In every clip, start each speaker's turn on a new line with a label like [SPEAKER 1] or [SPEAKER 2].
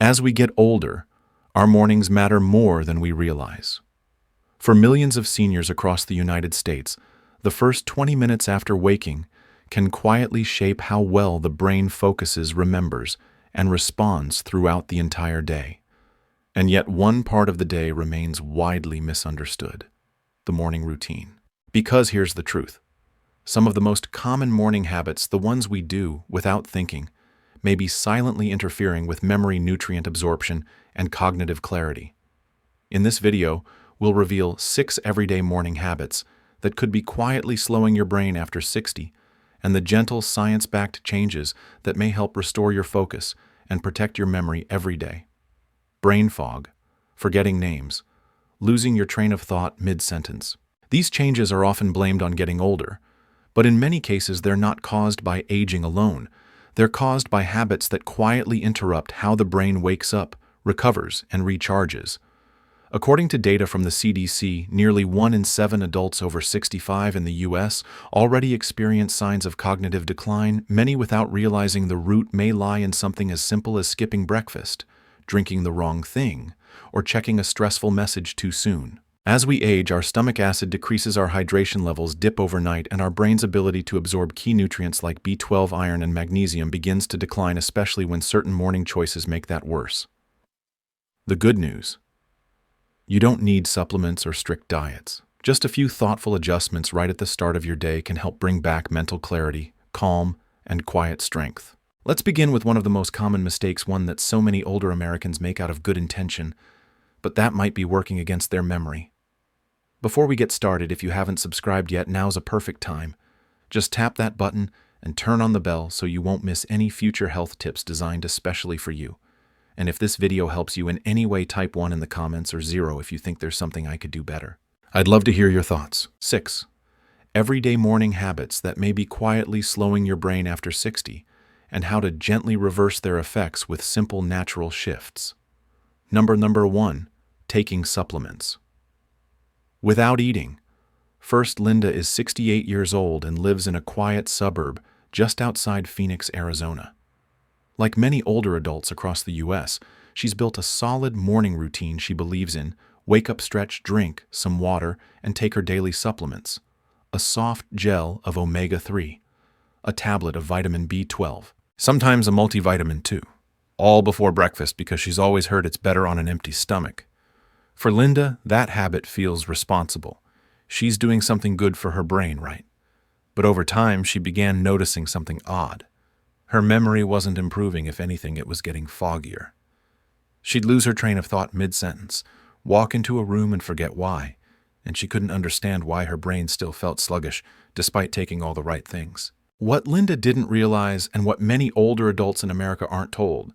[SPEAKER 1] As we get older, our mornings matter more than we realize. For millions of seniors across the United States, the first 20 minutes after waking can quietly shape how well the brain focuses, remembers, and responds throughout the entire day. And yet one part of the day remains widely misunderstood: the morning routine. Because here's the truth. Some of the most common morning habits, the ones we do without thinking, may be silently interfering with memory, nutrient absorption, and cognitive clarity. In this video, we'll reveal 6 everyday morning habits that could be quietly slowing your brain after 60, and the gentle, science-backed changes that may help restore your focus and protect your memory every day. Brain fog, forgetting names, losing your train of thought mid-sentence. These changes are often blamed on getting older, but in many cases they're not caused by aging alone. They're caused by habits that quietly interrupt how the brain wakes up, recovers, and recharges. According to data from the CDC, nearly 1 in 7 adults over 65 in the U.S. already experience signs of cognitive decline, many without realizing the root may lie in something as simple as skipping breakfast, drinking the wrong thing, or checking a stressful message too soon. As we age, our stomach acid decreases, our hydration levels dip overnight, and our brain's ability to absorb key nutrients like B12, iron, and magnesium begins to decline, especially when certain morning choices make that worse. The good news: you don't need supplements or strict diets. Just a few thoughtful adjustments right at the start of your day can help bring back mental clarity, calm, and quiet strength. Let's begin with one of the most common mistakes, one that so many older Americans make out of good intention, but that might be working against their memory. Before we get started, if you haven't subscribed yet, now's a perfect time. Just tap that button and turn on the bell so you won't miss any future health tips designed especially for you. And if this video helps you in any way, type 1 in the comments, or 0 if you think there's something I could do better. I'd love to hear your thoughts. 6. Everyday morning habits that may be quietly slowing your brain after 60, and how to gently reverse their effects with simple, natural shifts. Number 1, taking supplements. Without eating. First, Linda is 68 years old and lives in a quiet suburb just outside Phoenix, Arizona. Like many older adults across the U.S., she's built a solid morning routine she believes in: wake up, stretch, drink some water, and take her daily supplements: a soft gel of omega-3, a tablet of vitamin B12, sometimes a multivitamin too, all before breakfast because she's always heard it's better on an empty stomach. For Linda, that habit feels responsible. She's doing something good for her brain, right? But over time, she began noticing something odd. Her memory wasn't improving. If anything, it was getting foggier. She'd lose her train of thought mid-sentence, walk into a room and forget why, and she couldn't understand why her brain still felt sluggish, despite taking all the right things. What Linda didn't realize, and what many older adults in America aren't told,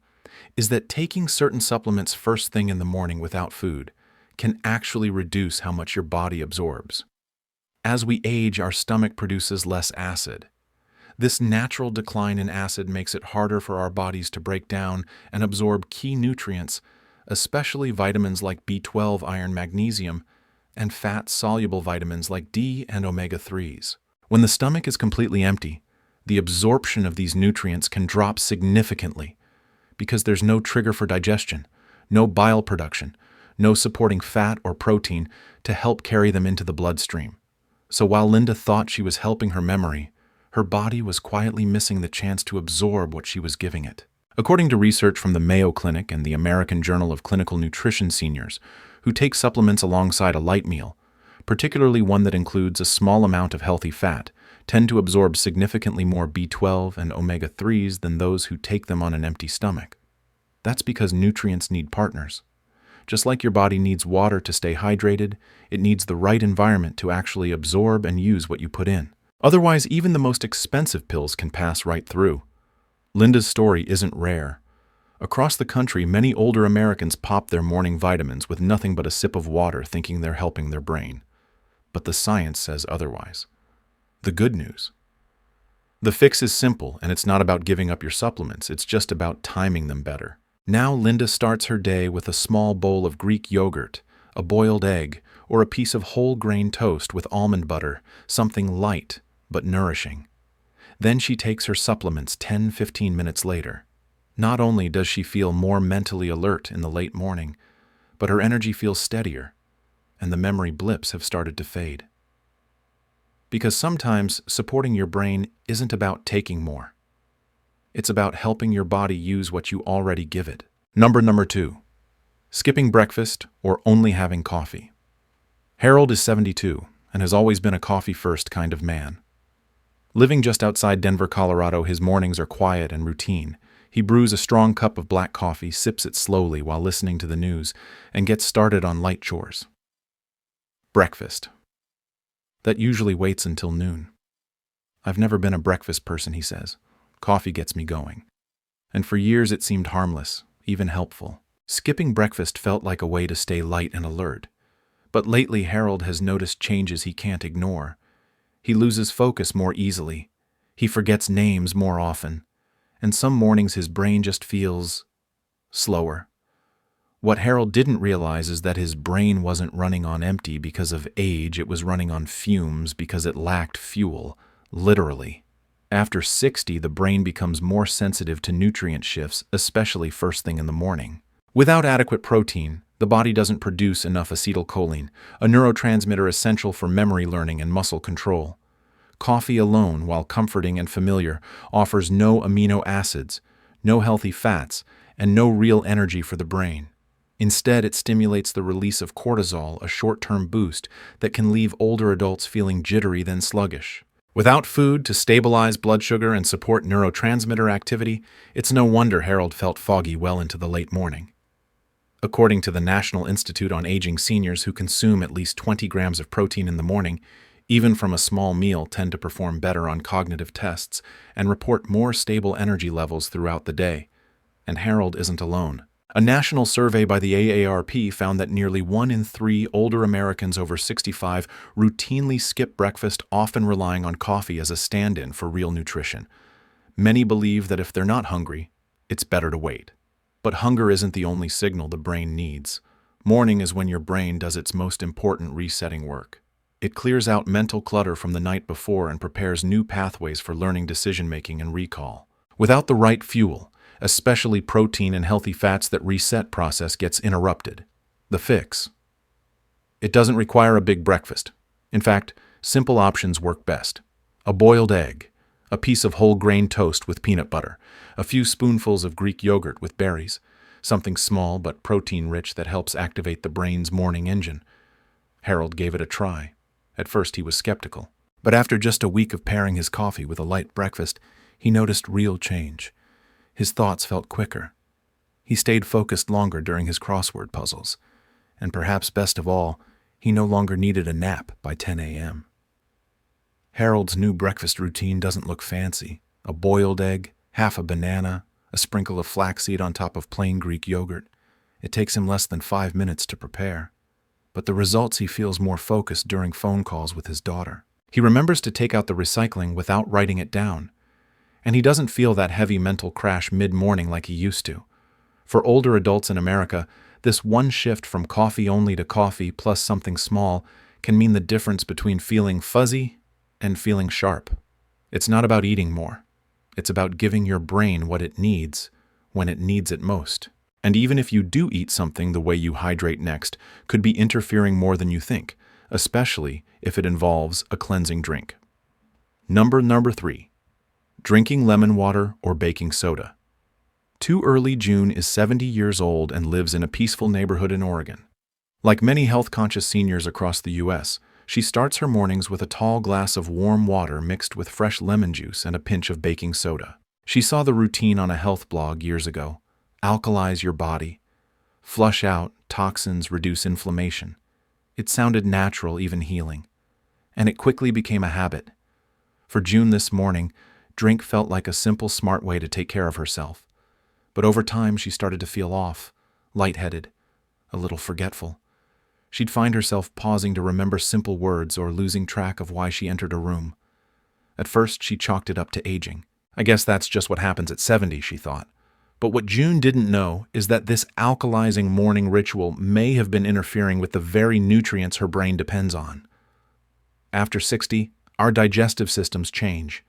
[SPEAKER 1] is that taking certain supplements first thing in the morning without food can actually reduce how much your body absorbs. As we age, our stomach produces less acid. This natural decline in acid makes it harder for our bodies to break down and absorb key nutrients, especially vitamins like B12, iron, magnesium, and fat-soluble vitamins like D and omega-3s. When the stomach is completely empty, the absorption of these nutrients can drop significantly because there's no trigger for digestion, no bile production, no supporting fat or protein to help carry them into the bloodstream. So while Linda thought she was helping her memory, her body was quietly missing the chance to absorb what she was giving it. According to research from the Mayo Clinic and the American Journal of Clinical Nutrition, seniors who take supplements alongside a light meal, particularly one that includes a small amount of healthy fat, tend to absorb significantly more B12 and omega-3s than those who take them on an empty stomach. That's because nutrients need partners. Just like your body needs water to stay hydrated, it needs the right environment to actually absorb and use what you put in. Otherwise, even the most expensive pills can pass right through. Linda's story isn't rare. Across the country, many older Americans pop their morning vitamins with nothing but a sip of water, thinking they're helping their brain. But the science says otherwise. The good news: the fix is simple, and it's not about giving up your supplements, it's just about timing them better. Now Linda starts her day with a small bowl of Greek yogurt, a boiled egg, or a piece of whole grain toast with almond butter, something light but nourishing. Then she takes her supplements 10-15 minutes later. Not only does she feel more mentally alert in the late morning, but her energy feels steadier, and the memory blips have started to fade. Because sometimes supporting your brain isn't about taking more. It's about helping your body use what you already give it. Number 2. Skipping breakfast or only having coffee. Harold is 72 and has always been a coffee-first kind of man. Living just outside Denver, Colorado, his mornings are quiet and routine. He brews a strong cup of black coffee, sips it slowly while listening to the news, and gets started on light chores. Breakfast. That usually waits until noon. I've never been a breakfast person, he says. Coffee gets me going. And for years it seemed harmless, even helpful. Skipping breakfast felt like a way to stay light and alert. But lately Harold has noticed changes he can't ignore. He loses focus more easily. He forgets names more often. And some mornings his brain just feels slower. What Harold didn't realize is that his brain wasn't running on empty because of age, it was running on fumes because it lacked fuel, literally. After 60, the brain becomes more sensitive to nutrient shifts, especially first thing in the morning. Without adequate protein, the body doesn't produce enough acetylcholine, a neurotransmitter essential for memory learning and muscle control. Coffee alone, while comforting and familiar, offers no amino acids, no healthy fats, and no real energy for the brain. Instead, it stimulates the release of cortisol, a short-term boost that can leave older adults feeling jittery then sluggish. Without food to stabilize blood sugar and support neurotransmitter activity, it's no wonder Harold felt foggy well into the late morning. According to the National Institute on Aging, seniors who consume at least 20 grams of protein in the morning, even from a small meal, tend to perform better on cognitive tests and report more stable energy levels throughout the day. And Harold isn't alone. A national survey by the AARP found that nearly 1 in 3 older Americans over 65 routinely skip breakfast, often relying on coffee as a stand-in for real nutrition. Many believe that if they're not hungry, it's better to wait. But hunger isn't the only signal the brain needs. Morning is when your brain does its most important resetting work. It clears out mental clutter from the night before and prepares new pathways for learning, decision-making, and recall. Without the right fuel, especially protein and healthy fats, that reset process gets interrupted. The fix. It doesn't require a big breakfast. In fact, simple options work best. A boiled egg, a piece of whole grain toast with peanut butter, a few spoonfuls of Greek yogurt with berries, something small but protein-rich that helps activate the brain's morning engine. Harold gave it a try. At first he was skeptical, but after just a week of pairing his coffee with a light breakfast, he noticed real change. His thoughts felt quicker. He stayed focused longer during his crossword puzzles. And perhaps best of all, he no longer needed a nap by 10 a.m. Harold's new breakfast routine doesn't look fancy. A boiled egg, half a banana, a sprinkle of flaxseed on top of plain Greek yogurt. It takes him less than 5 minutes to prepare. But the results, he feels more focused during phone calls with his daughter. He remembers to take out the recycling without writing it down. And he doesn't feel that heavy mental crash mid-morning like he used to. For older adults in America, this one shift from coffee only to coffee plus something small can mean the difference between feeling fuzzy and feeling sharp. It's not about eating more. It's about giving your brain what it needs when it needs it most. And even if you do eat something, the way you hydrate next could be interfering more than you think, especially if it involves a cleansing drink. Number 3. Drinking lemon water or baking soda. Too Early June is 70 years old and lives in a peaceful neighborhood in Oregon. Like many health-conscious seniors across the U.S., she starts her mornings with a tall glass of warm water mixed with fresh lemon juice and a pinch of baking soda. She saw the routine on a health blog years ago. Alkalize your body. Flush out toxins, reduce inflammation. It sounded natural, even healing. And it quickly became a habit. For June this morning, drink felt like a simple, smart way to take care of herself. But over time, she started to feel off, lightheaded, a little forgetful. She'd find herself pausing to remember simple words or losing track of why she entered a room. At first, she chalked it up to aging. I guess that's just what happens at 70, she thought. But what June didn't know is that this alkalizing morning ritual may have been interfering with the very nutrients her brain depends on. After 60, our digestive systems change.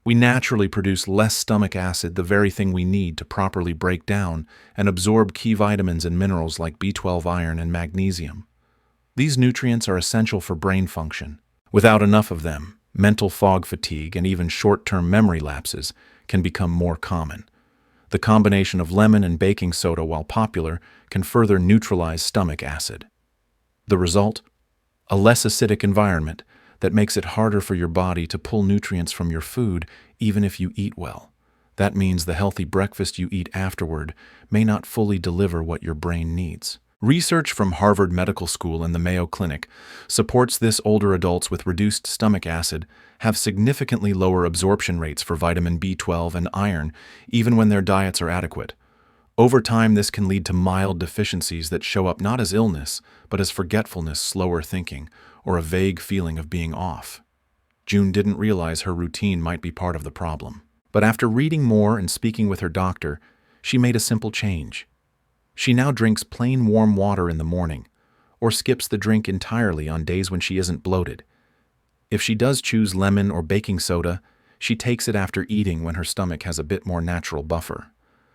[SPEAKER 1] We naturally produce less stomach acid, the very thing we need to properly break down and absorb key vitamins and minerals like B12, iron, and magnesium. These nutrients are essential for brain function. Without enough of them, mental fog, fatigue, and even short-term memory lapses can become more common. The combination of lemon and baking soda, while popular, can further neutralize stomach acid. The result? A less acidic environment that makes it harder for your body to pull nutrients from your food even if you eat well. That means the healthy breakfast you eat afterward may not fully deliver what your brain needs. Research from Harvard Medical School and the Mayo Clinic supports this. Older adults with reduced stomach acid have significantly lower absorption rates for vitamin B12 and iron, even when their diets are adequate. Over time, this can lead to mild deficiencies that show up not as illness, but as forgetfulness, slower thinking, or a vague feeling of being off. June didn't realize her routine might be part of the problem. But after reading more and speaking with her doctor, she made a simple change. She now drinks plain warm water in the morning, or skips the drink entirely on days when she isn't bloated. If she does choose lemon or baking soda, she takes it after eating when her stomach has a bit more natural buffer.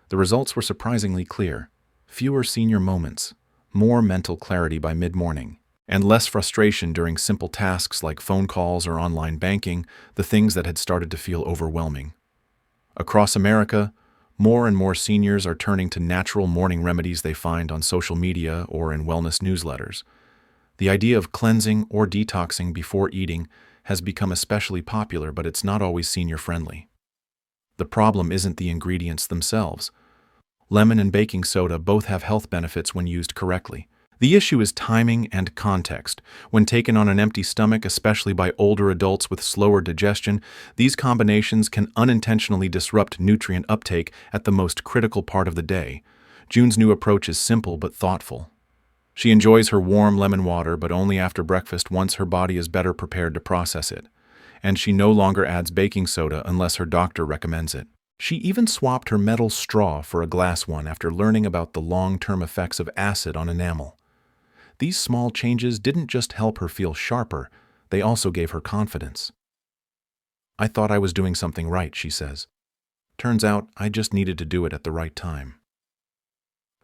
[SPEAKER 1] The results were surprisingly clear. Fewer senior moments, more mental clarity by mid-morning, and less frustration during simple tasks like phone calls or online banking, the things that had started to feel overwhelming. Across America, more and more seniors are turning to natural morning remedies they find on social media or in wellness newsletters. The idea of cleansing or detoxing before eating has become especially popular, but it's not always senior-friendly. The problem isn't the ingredients themselves. Lemon and baking soda both have health benefits when used correctly. The issue is timing and context. When taken on an empty stomach, especially by older adults with slower digestion, these combinations can unintentionally disrupt nutrient uptake at the most critical part of the day. June's new approach is simple but thoughtful. She enjoys her warm lemon water, but only after breakfast once her body is better prepared to process it. And she no longer adds baking soda unless her doctor recommends it. She even swapped her metal straw for a glass one after learning about the long-term effects of acid on enamel. These small changes didn't just help her feel sharper, they also gave her confidence. "I thought I was doing something right," she says. "Turns out I just needed to do it at the right time."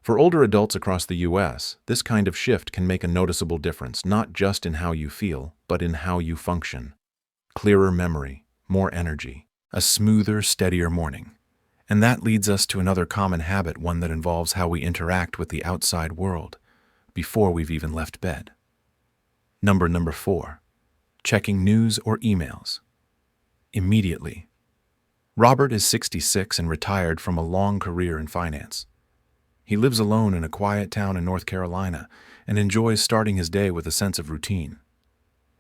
[SPEAKER 1] For older adults across the U.S., this kind of shift can make a noticeable difference, not just in how you feel, but in how you function. Clearer memory, more energy, a smoother, steadier morning. And that leads us to another common habit, one that involves how we interact with the outside world before we've even left bed. Number 4, checking news or emails. Immediately. Robert is 66 and retired from a long career in finance. He lives alone in a quiet town in North Carolina and enjoys starting his day with a sense of routine.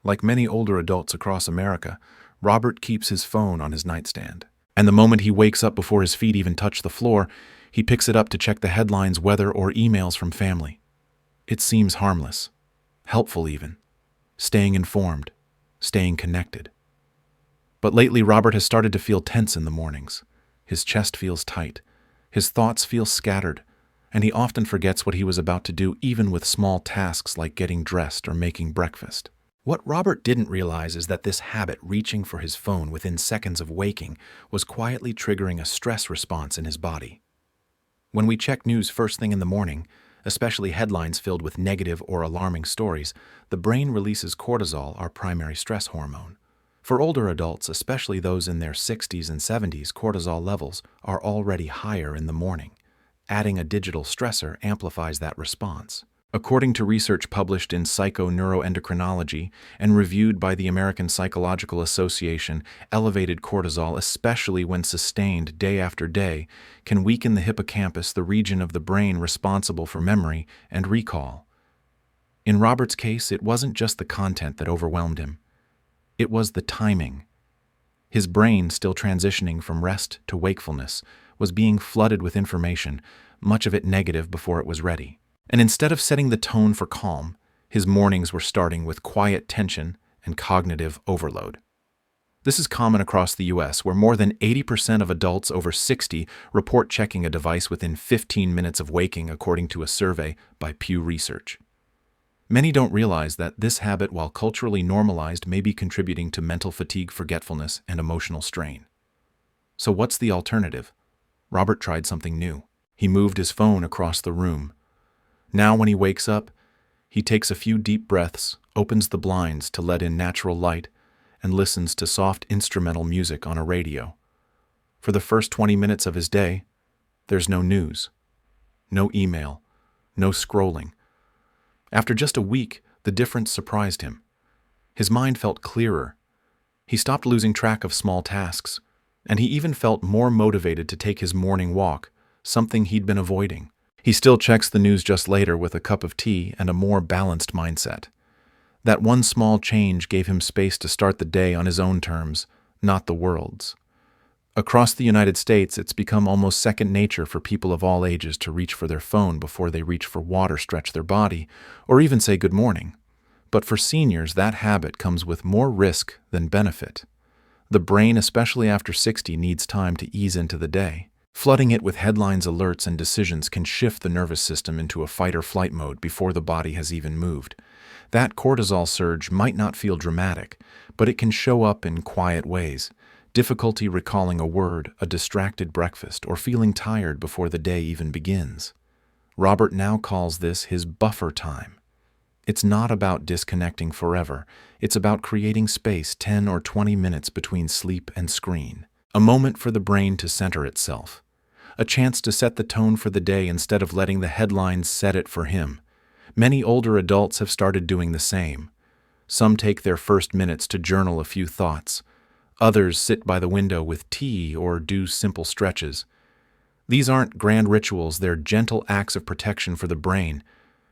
[SPEAKER 1] Like many older adults across America, Robert keeps his phone on his nightstand. And the moment he wakes up, before his feet even touch the floor, he picks it up to check the headlines, weather, or emails from family. It seems harmless, helpful even, staying informed, staying connected. But lately, Robert has started to feel tense in the mornings. His chest feels tight, his thoughts feel scattered, and he often forgets what he was about to do, even with small tasks like getting dressed or making breakfast. What Robert didn't realize is that this habit, reaching for his phone within seconds of waking, was quietly triggering a stress response in his body. When we check news first thing in the morning, especially headlines filled with negative or alarming stories, the brain releases cortisol, our primary stress hormone. For older adults, especially those in their 60s and 70s, cortisol levels are already higher in the morning. Adding a digital stressor amplifies that response. According to research published in Psychoneuroendocrinology and reviewed by the American Psychological Association, elevated cortisol, especially when sustained day after day, can weaken the hippocampus, the region of the brain responsible for memory and recall. In Robert's case, it wasn't just the content that overwhelmed him. It was the timing. His brain, still transitioning from rest to wakefulness, was being flooded with information, much of it negative, before it was ready. And instead of setting the tone for calm, his mornings were starting with quiet tension and cognitive overload. This is common across the U.S., where more than 80% of adults over 60 report checking a device within 15 minutes of waking, according to a survey by Pew Research. Many don't realize that this habit, while culturally normalized, may be contributing to mental fatigue, forgetfulness, and emotional strain. So what's the alternative? Robert tried something new. He moved his phone across the room. Now when he wakes up, he takes a few deep breaths, opens the blinds to let in natural light, and listens to soft instrumental music on a radio. For the first 20 minutes of his day, there's no news, no email, no scrolling. After just a week, the difference surprised him. His mind felt clearer. He stopped losing track of small tasks, and he even felt more motivated to take his morning walk, something he'd been avoiding. He still checks the news just later with a cup of tea and a more balanced mindset. That one small change gave him space to start the day on his own terms, not the world's. Across the United States, it's become almost second nature for people of all ages to reach for their phone before they reach for water, stretch their body, or even say good morning. But for seniors, that habit comes with more risk than benefit. The brain, especially after 60, needs time to ease into the day. Flooding it with headlines, alerts, and decisions can shift the nervous system into a fight-or-flight mode before the body has even moved. That cortisol surge might not feel dramatic, but it can show up in quiet ways. Difficulty recalling a word, a distracted breakfast, or feeling tired before the day even begins. Robert now calls this his buffer time. It's not about disconnecting forever. It's about creating space 10 or 20 minutes between sleep and screen. A moment for the brain to center itself. A chance to set the tone for the day instead of letting the headlines set it for him. Many older adults have started doing the same. Some take their first minutes to journal a few thoughts. Others sit by the window with tea or do simple stretches. These aren't grand rituals, they're gentle acts of protection for the brain,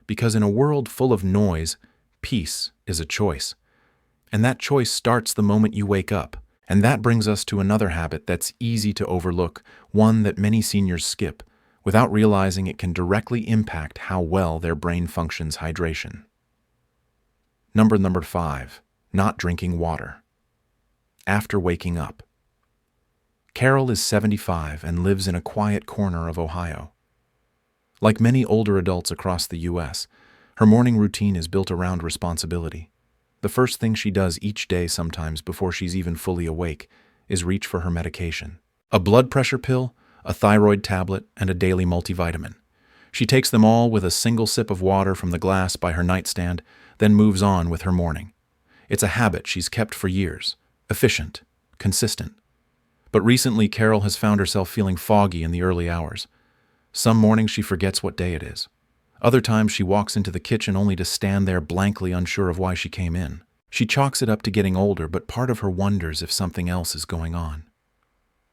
[SPEAKER 1] because in a world full of noise, peace is a choice. And that choice starts the moment you wake up. And that brings us to another habit that's easy to overlook, one that many seniors skip, without realizing it can directly impact how well their brain functions: hydration. Number 5, not drinking water. After waking up. Carol is 75 and lives in a quiet corner of Ohio. Like many older adults across the U.S., her morning routine is built around responsibility. The first thing she does each day, sometimes before she's even fully awake, is reach for her medication. A blood pressure pill, a thyroid tablet, and a daily multivitamin. She takes them all with a single sip of water from the glass by her nightstand, then moves on with her morning. It's a habit she's kept for years. Efficient, consistent. But recently, Carol has found herself feeling foggy in the early hours. Some mornings she forgets what day it is. Other times she walks into the kitchen only to stand there blankly unsure of why she came in. She chalks it up to getting older, but part of her wonders if something else is going on.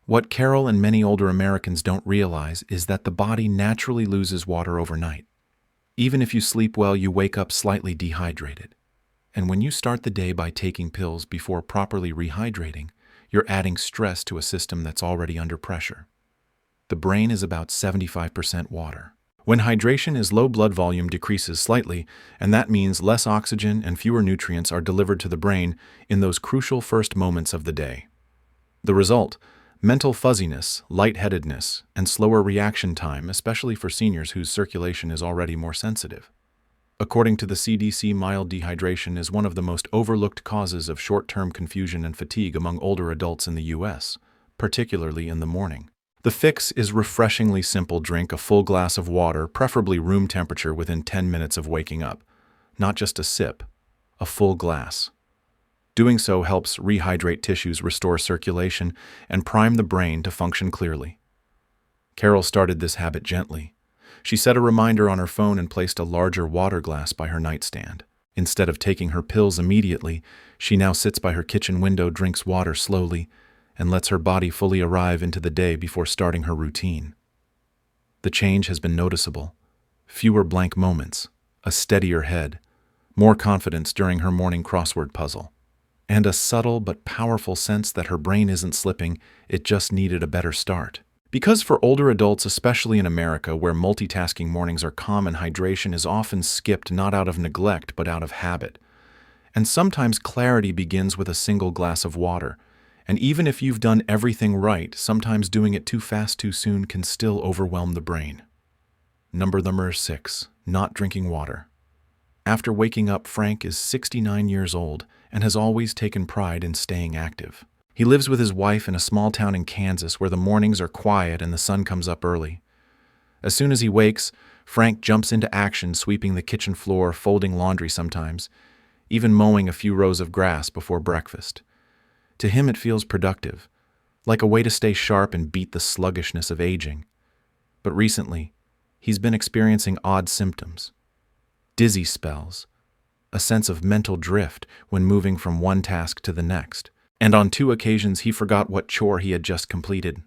[SPEAKER 1] What Carol and many older Americans don't realize is that the body naturally loses water overnight. Even if you sleep well, you wake up slightly dehydrated. And when you start the day by taking pills before properly rehydrating, you're adding stress to a system that's already under pressure. The brain is about 75% water. When hydration is low, blood volume decreases slightly, and that means less oxygen and fewer nutrients are delivered to the brain in those crucial first moments of the day. The result: mental fuzziness, lightheadedness, and slower reaction time, especially for seniors whose circulation is already more sensitive. According to the CDC, mild dehydration is one of the most overlooked causes of short-term confusion and fatigue among older adults in the U.S., particularly in the morning. The fix is refreshingly simple. Drink a full glass of water, preferably room temperature, within 10 minutes of waking up. Not just a sip, a full glass. Doing so helps rehydrate tissues, restore circulation, and prime the brain to function clearly. Carol started this habit gently. She set a reminder on her phone and placed a larger water glass by her nightstand. Instead of taking her pills immediately, she now sits by her kitchen window, drinks water slowly, and lets her body fully arrive into the day before starting her routine. The change has been noticeable. Fewer blank moments, a steadier head, more confidence during her morning crossword puzzle, and a subtle but powerful sense that her brain isn't slipping, it just needed a better start. Because for older adults, especially in America, where multitasking mornings are common, hydration is often skipped not out of neglect but out of habit. And sometimes clarity begins with a single glass of water. And even if you've done everything right, sometimes doing it too fast too soon can still overwhelm the brain. Number 6, not drinking water. After waking up, Frank is 69 years old and has always taken pride in staying active. He lives with his wife in a small town in Kansas where the mornings are quiet and the sun comes up early. As soon as he wakes, Frank jumps into action, sweeping the kitchen floor, folding laundry sometimes, even mowing a few rows of grass before breakfast. To him it feels productive, like a way to stay sharp and beat the sluggishness of aging. But recently, he's been experiencing odd symptoms. Dizzy spells, a sense of mental drift when moving from one task to the next, and on 2 occasions he forgot what chore he had just completed.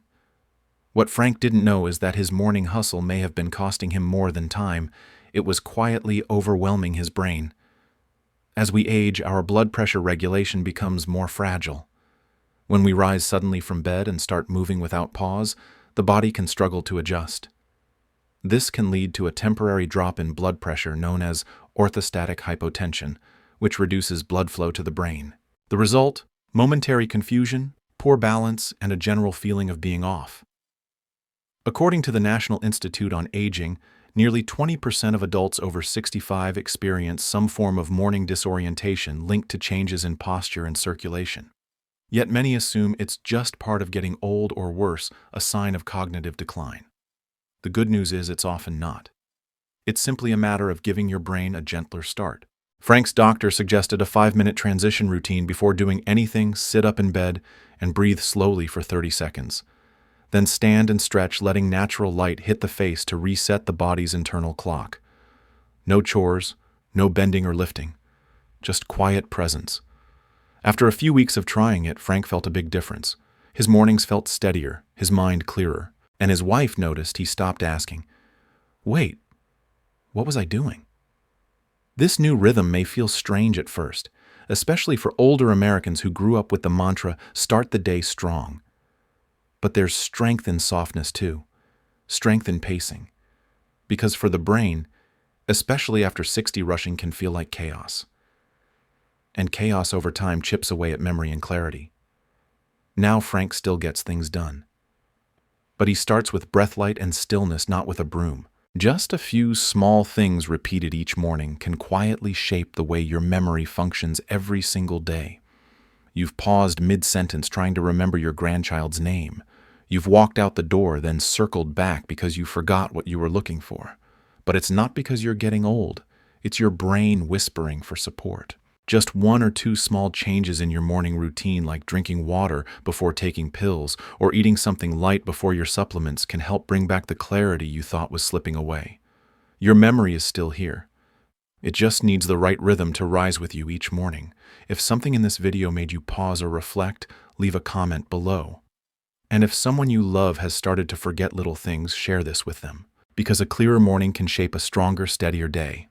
[SPEAKER 1] What Frank didn't know is that his morning hustle may have been costing him more than time. It was quietly overwhelming his brain. As we age, our blood pressure regulation becomes more fragile. When we rise suddenly from bed and start moving without pause, the body can struggle to adjust. This can lead to a temporary drop in blood pressure known as orthostatic hypotension, which reduces blood flow to the brain. The result? Momentary confusion, poor balance, and a general feeling of being off. According to the National Institute on Aging, nearly 20% of adults over 65 experience some form of morning disorientation linked to changes in posture and circulation. Yet many assume it's just part of getting old or worse, a sign of cognitive decline. The good news is it's often not. It's simply a matter of giving your brain a gentler start. Frank's doctor suggested a 5-minute transition routine before doing anything. Sit up in bed and breathe slowly for 30 seconds. Then stand and stretch, letting natural light hit the face to reset the body's internal clock. No chores, no bending or lifting, just quiet presence. After a few weeks of trying it, Frank felt a big difference. His mornings felt steadier, his mind clearer, and his wife noticed he stopped asking, "Wait, what was I doing?" This new rhythm may feel strange at first, especially for older Americans who grew up with the mantra, "Start the day strong." But there's strength in softness too, strength in pacing. Because for the brain, especially after 60, rushing can feel like chaos. And chaos over time chips away at memory and clarity. Now Frank still gets things done. But he starts with breathlight and stillness, not with a broom. Just a few small things repeated each morning can quietly shape the way your memory functions every single day. You've paused mid-sentence trying to remember your grandchild's name. You've walked out the door, then circled back because you forgot what you were looking for. But it's not because you're getting old. It's your brain whispering for support. Just 1 or 2 small changes in your morning routine, like drinking water before taking pills or eating something light before your supplements, can help bring back the clarity you thought was slipping away. Your memory is still here. It just needs the right rhythm to rise with you each morning. If something in this video made you pause or reflect, leave a comment below. And if someone you love has started to forget little things, share this with them. Because a clearer morning can shape a stronger, steadier day.